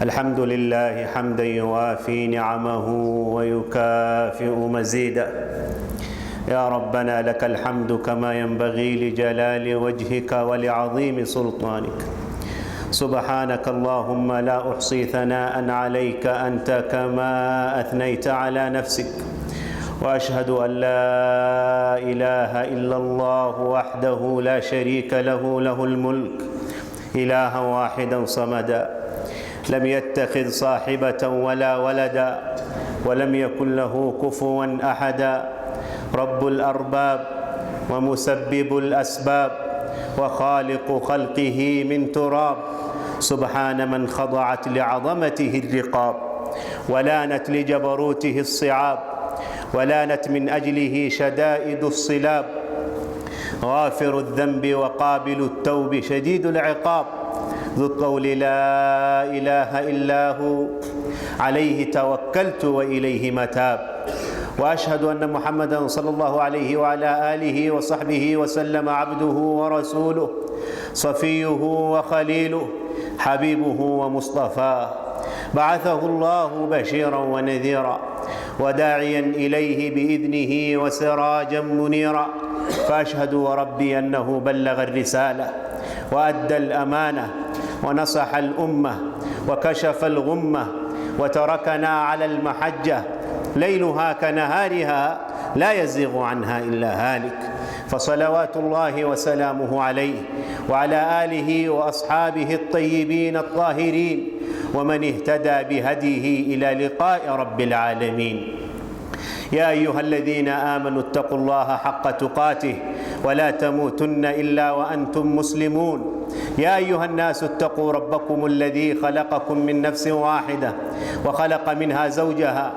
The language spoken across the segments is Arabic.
الحمد لله حمدا يوافي نعمه ويكافئ مزيدا. يا ربنا لك الحمد كما ينبغي لجلال وجهك ولعظيم سلطانك. سبحانك اللهم لا أحصي ثناء عليك أنت كما أثنيت على نفسك، وأشهد أن لا إله إلا الله وحده لا شريك له، له الملك إلها واحدا صمدا، لم يتخذ صاحبة ولا ولدا، ولم يكن له كفوا أحدا، رب الأرباب ومسبب الأسباب وخالق خلقه من تراب، سبحان من خضعت لعظمته الرقاب، ولانت لجبروته الصعاب، ولانت من أجله شدائد الصلاب، غافر الذنب وقابل التوب شديد العقاب، ذو الطول لا إله إلا هو، عليه توكلت وإليه متاب. وأشهد أن محمدًا صلى الله عليه وعلى آله وصحبه وسلم عبده ورسوله، صفيه وخليله، حبيبه ومصطفاه، بعثه الله بشيرا ونذيرا وداعيا إليه بإذنه وسراجا منيرا. فأشهد وربي أنه بلغ الرسالة وأدى الأمانة ونصح الأمة وكشف الغمة، وتركنا على المحجة ليلها كنهارها لا يزيغ عنها إلا هالك. فصلوات الله وسلامه عليه وعلى آله وأصحابه الطيبين الطاهرين، ومن اهتدى بهديه إلى لقاء رب العالمين. يا أيها الذين آمنوا اتقوا الله حق تقاته ولا تموتن إلا وأنتم مسلمون. يا أيها الناس اتقوا ربكم الذي خلقكم من نفس واحدة وخلق منها زوجها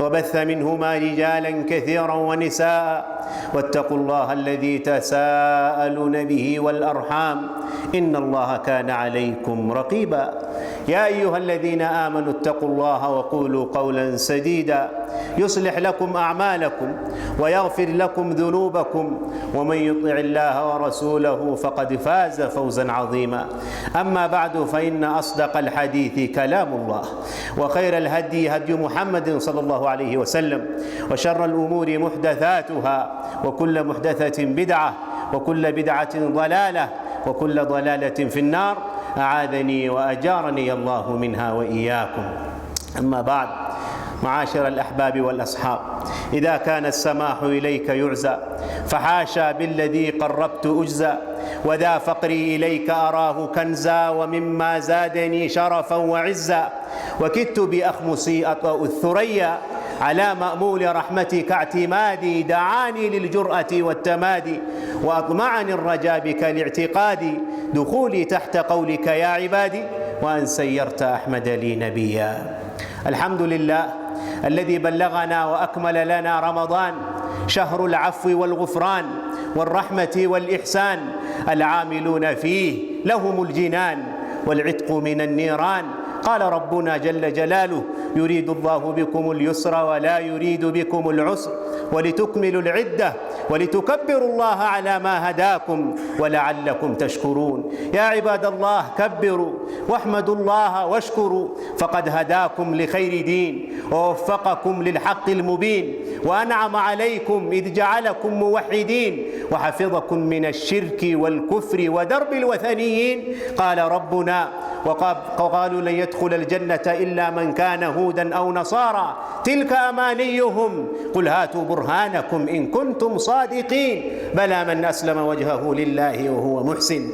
وبث منهما رجالا كثيرا ونساء، واتقوا الله الذي تساءلون به والأرحام إن الله كان عليكم رقيبا. يا أيها الذين آمنوا اتقوا الله وقولوا قولا سديدا يصلح لكم أعمالكم ويغفر لكم ذنوبكم، ومن يطع الله ورسوله فقد فاز فوزا عظيما. أما بعد، فإن أصدق الحديث كلام الله، وخير الهدي هدي محمد صلى الله عليه وسلم، وشر الأمور محدثاتها، وكل محدثة بدعة، وكل بدعة ضلالة، وكل ضلالة في النار، أعاذني وأجارني الله منها وإياكم. أما بعد، معاشر الأحباب والأصحاب، إذا كان السماح إليك يعزى فحاشا بالذي قربت أجزى، وذا فقري إليك أراه كنزا، ومما زادني شرفا وعزا، وكدت بأخمصي أطأ الثريا، على مأمول رحمتك اعتمادي، دعاني للجرأة والتمادي، وأطمعني الرجا بك لاعتقادي، دخولي تحت قولك يا عبادي، وأن سيرت أحمد لي نبيا. الحمد لله الذي بلغنا وأكمل لنا رمضان، شهر العفو والغفران والرحمة والإحسان، العاملون فيه لهم الجنان والعتق من النيران. قال ربنا جل جلاله: يريد الله بكم اليسر ولا يريد بكم العسر، ولتكملوا العدة ولتكبروا الله على ما هداكم ولعلكم تشكرون. يا عباد الله، كبروا واحمدوا الله واشكروا، فقد هداكم لخير دين ووفقكم للحق المبين، وأنعم عليكم إذ جعلكم موحدين، وحفظكم من الشرك والكفر ودرب الوثنيين. قال ربنا: وقالوا لن يدخل الجنة إلا من كان هودا أو نصارى، تلك أمانيهم، قل هاتوا برهانكم إن كنتم صادقين، بلى من أسلم وجهه لله وهو محسن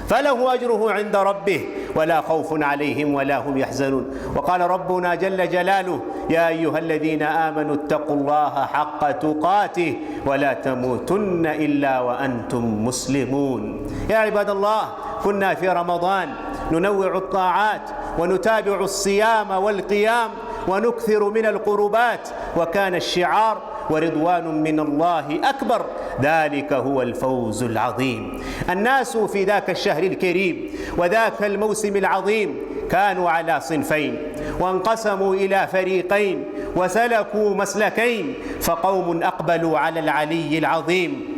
فله أجره عند ربه ولا خوف عليهم ولا هم يحزنون. وقال ربنا جل جلاله: يا أيها الذين آمنوا اتقوا الله حق تقاته ولا تموتن إلا وأنتم مسلمون. يا عباد الله، كنا في رمضان ننوع الطاعات ونتابع الصيام والقيام ونكثر من القربات، وكان الشعار: ورضوان من الله أكبر، ذلك هو الفوز العظيم. الناس في ذاك الشهر الكريم وذاك الموسم العظيم كانوا على صنفين، وانقسموا إلى فريقين، وسلكوا مسلكين، فقوم أقبلوا على العلي العظيم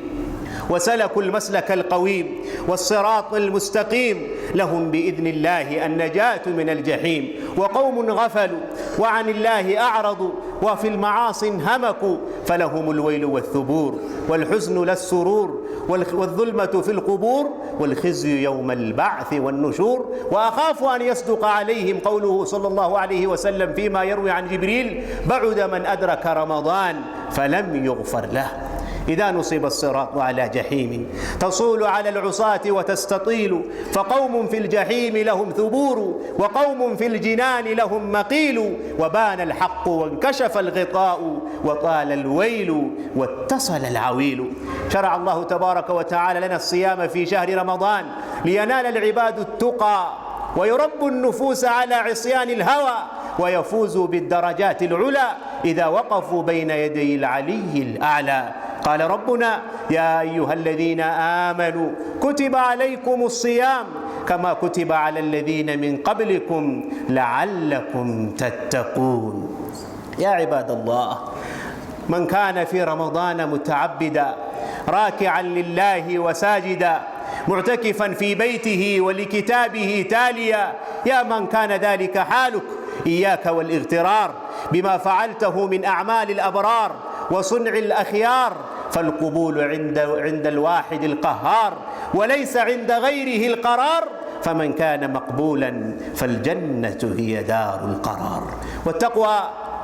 وسلكوا المسلك القويم والصراط المستقيم لهم بإذن الله النجاة من الجحيم. وقوم غفلوا وعن الله أعرضوا وفي المعاصي انهمكوا فلهم الويل والثبور، والحزن لا السرور، والظلمة في القبور، والخزي يوم البعث والنشور. وأخاف أن يصدق عليهم قوله صلى الله عليه وسلم فيما يروي عن جبريل: بعد من أدرك رمضان فلم يغفر له. إذا نصب الصراط على جحيم تصول على العصاة وتستطيل، فقوم في الجحيم لهم ثبور، وقوم في الجنان لهم مقيل. وبان الحق وانكشف الغطاء، وطال الويل واتصل العويل. شرع الله تبارك وتعالى لنا الصيام في شهر رمضان لينال العباد التقى، ويربوا النفوس على عصيان الهوى، ويفوزوا بالدرجات العلى إذا وقفوا بين يدي العلي الأعلى. قال ربنا: يا أيها الذين آمنوا كتب عليكم الصيام كما كتب على الذين من قبلكم لعلكم تتقون. يا عباد الله، من كان في رمضان متعبدا راكعا لله وساجدا معتكفا في بيته ولكتابه تاليا، يا من كان ذلك حالك، إياك والاغترار بما فعلته من أعمال الأبرار وصنع الأخيار، فالقبول عند الواحد القهار، وليس عند غيره القرار. فمن كان مقبولا فالجنة هي دار القرار. والتقوى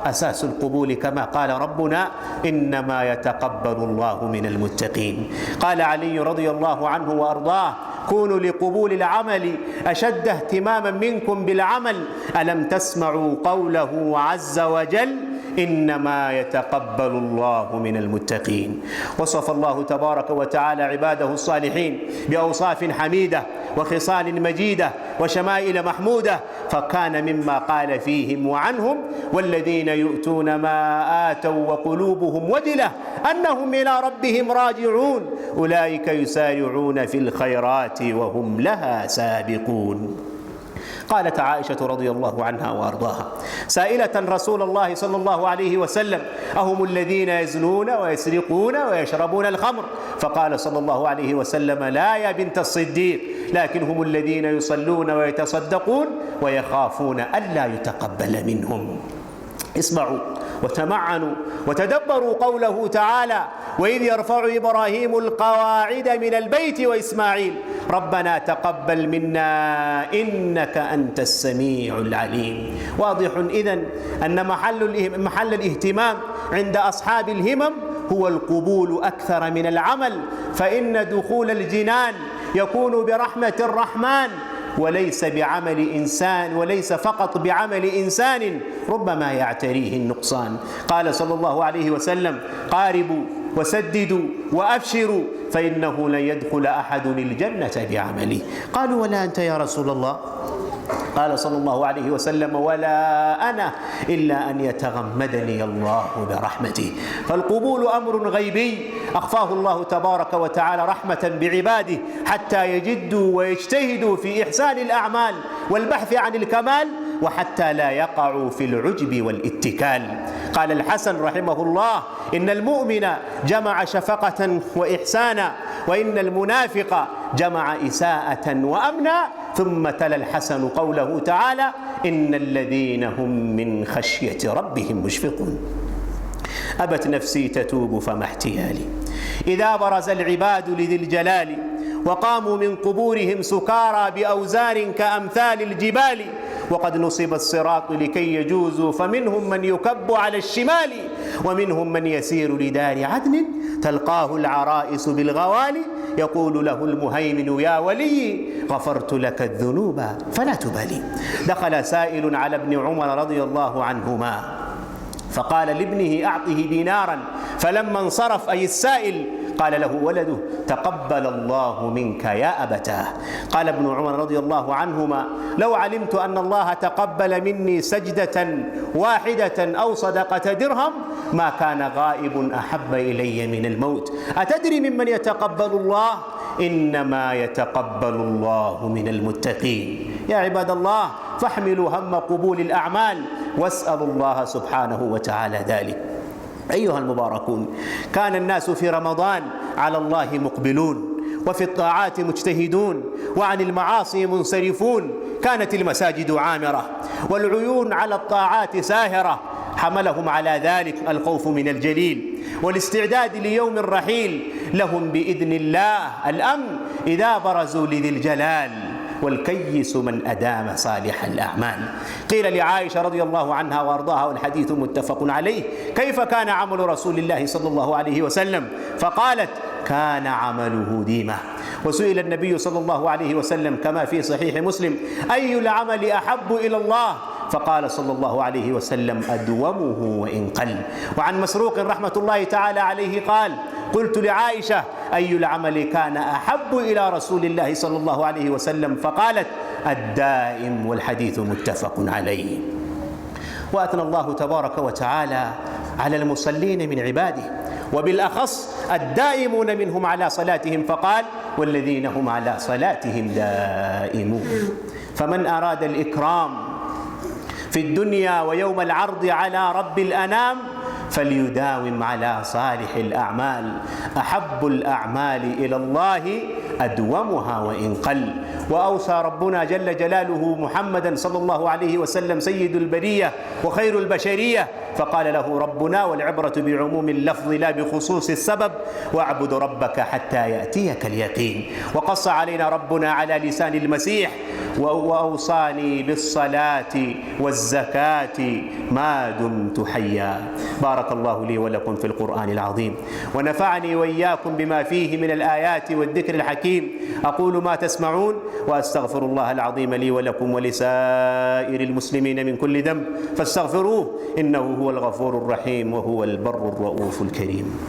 أساس القبول، كما قال ربنا: إنما يتقبل الله من المتقين. قال علي رضي الله عنه وأرضاه: كونوا لقبول العمل أشد اهتماما منكم بالعمل. ألم تسمعوا قوله عز وجل: إنما يتقبل الله من المتقين. وصف الله تبارك وتعالى عباده الصالحين بأوصاف حميدة وخصال مجيدة وشمائل محمودة، فكان مما قال فيهم وعنهم: والذين يؤتون ما آتوا وقلوبهم وجلة أنهم إلى ربهم راجعون أولئك يسارعون في الخيرات وهم لها سابقون. قالت عائشة رضي الله عنها وأرضاها سائلة رسول الله صلى الله عليه وسلم: أهم الذين يزنون ويسرقون ويشربون الخمر؟ فقال صلى الله عليه وسلم: لا يا بنت الصديق، لكن هم الذين يصلون ويتصدقون ويخافون ألا يتقبل منهم. اسمعوا وتمعنوا وتدبروا قوله تعالى: وإذ يرفع إبراهيم القواعد من البيت وإسماعيل ربنا تقبل منا إنك أنت السميع العليم. واضح إذن أن محل الاهتمام عند أصحاب الهمم هو القبول أكثر من العمل، فإن دخول الجنان يكون برحمة الرحمن وليس بعمل إنسان، وليس فقط بعمل إنسان ربما يعتريه النقصان. قال صلى الله عليه وسلم: قاربوا وسددوا وأبشروا فإنه لن يدخل أحد الجنة بعمله. قالوا: ولا أنت يا رسول الله؟ قال صلى الله عليه وسلم: ولا أنا إلا أن يتغمدني الله برحمته. فالقبول أمر غيبي أخفاه الله تبارك وتعالى رحمة بعباده حتى يجدوا ويجتهدوا في إحسان الأعمال والبحث عن الكمال، وحتى لا يقعوا في العجب والاتكال. قال الحسن رحمه الله: إن المؤمن جمع شفقة وإحسانا، وإن المنافق جمع إساءة وأمنا. ثم تلا الحسن قوله تعالى: إن الذين هم من خشية ربهم مشفقون. أبت نفسي تتوب فما احتيالي إذا برز العباد لذي الجلال، وقاموا من قبورهم سكارى بأوزار كأمثال الجبال. وقد نصب الصراط لكي يجوزوا، فمنهم من يكب على الشمال، ومنهم من يسير لدار عدن تلقاه العرائس بالغوال. يقول له المهيمن: يا ولي غفرت لك الذنوب فلا تبالي. دخل سائل على ابن عمر رضي الله عنهما فقال لابنه: أعطه دينارا، فلما انصرف أي السائل قال له ولده: تقبل الله منك يا أبتاه. قال ابن عمر رضي الله عنهما: لو علمت أن الله تقبل مني سجدة واحدة أو صدقة درهم ما كان غائب أحب إلي من الموت. أتدري ممن يتقبل الله؟ إنما يتقبل الله من المتقين. يا عباد الله، فاحملوا هم قبول الأعمال واسألوا الله سبحانه وتعالى ذلك. أيها المباركون، كان الناس في رمضان على الله مقبلون، وفي الطاعات مجتهدون، وعن المعاصي منصرفون. كانت المساجد عامرة والعيون على الطاعات ساهرة، حملهم على ذلك الخوف من الجليل والاستعداد ليوم الرحيل. لهم بإذن الله الأمن إذا برزوا لذي الجلال، والكيس من أدام صالح الأعمال. قيل لعائشة رضي الله عنها وأرضاها والحديث متفق عليه: كيف كان عمل رسول الله صلى الله عليه وسلم؟ فقالت: كان عمله ديمة. وسئل النبي صلى الله عليه وسلم كما في صحيح مسلم: أي العمل أحب إلى الله؟ فقال صلى الله عليه وسلم: أدومه وإن قل. وعن مسروق رحمة الله تعالى عليه قال: قلت لعائشة: أي العمل كان أحب إلى رسول الله صلى الله عليه وسلم؟ فقالت: الدائم، والحديث متفق عليه. وأثنى الله تبارك وتعالى على المصلين من عباده، وبالأخص الدائمون منهم على صلاتهم، فقال: والذين هم على صلاتهم دائمون. فمن أراد الإكرام في الدنيا ويوم العرض على رب الأنام فليداوم على صالح الأعمال. أحب الأعمال إلى الله أدومها وإن قل. وأوصى ربنا جل جلاله محمدا صلى الله عليه وسلم سيد البرية وخير البشرية، فقال له ربنا: والعبرة بعموم اللفظ لا بخصوص السبب، واعبد ربك حتى يأتيك اليقين. وقص علينا ربنا على لسان المسيح: وأوصاني بالصلاة والزكاة ما دمت حيا. بارك الله لي ولكم في القرآن العظيم، ونفعني وإياكم بما فيه من الآيات والذكر الحكيم. أقول ما تسمعون، وأستغفر الله العظيم لي ولكم ولسائر المسلمين من كل ذنب، فاستغفروه إنه هو الغفور الرحيم وهو البر الرؤوف الكريم.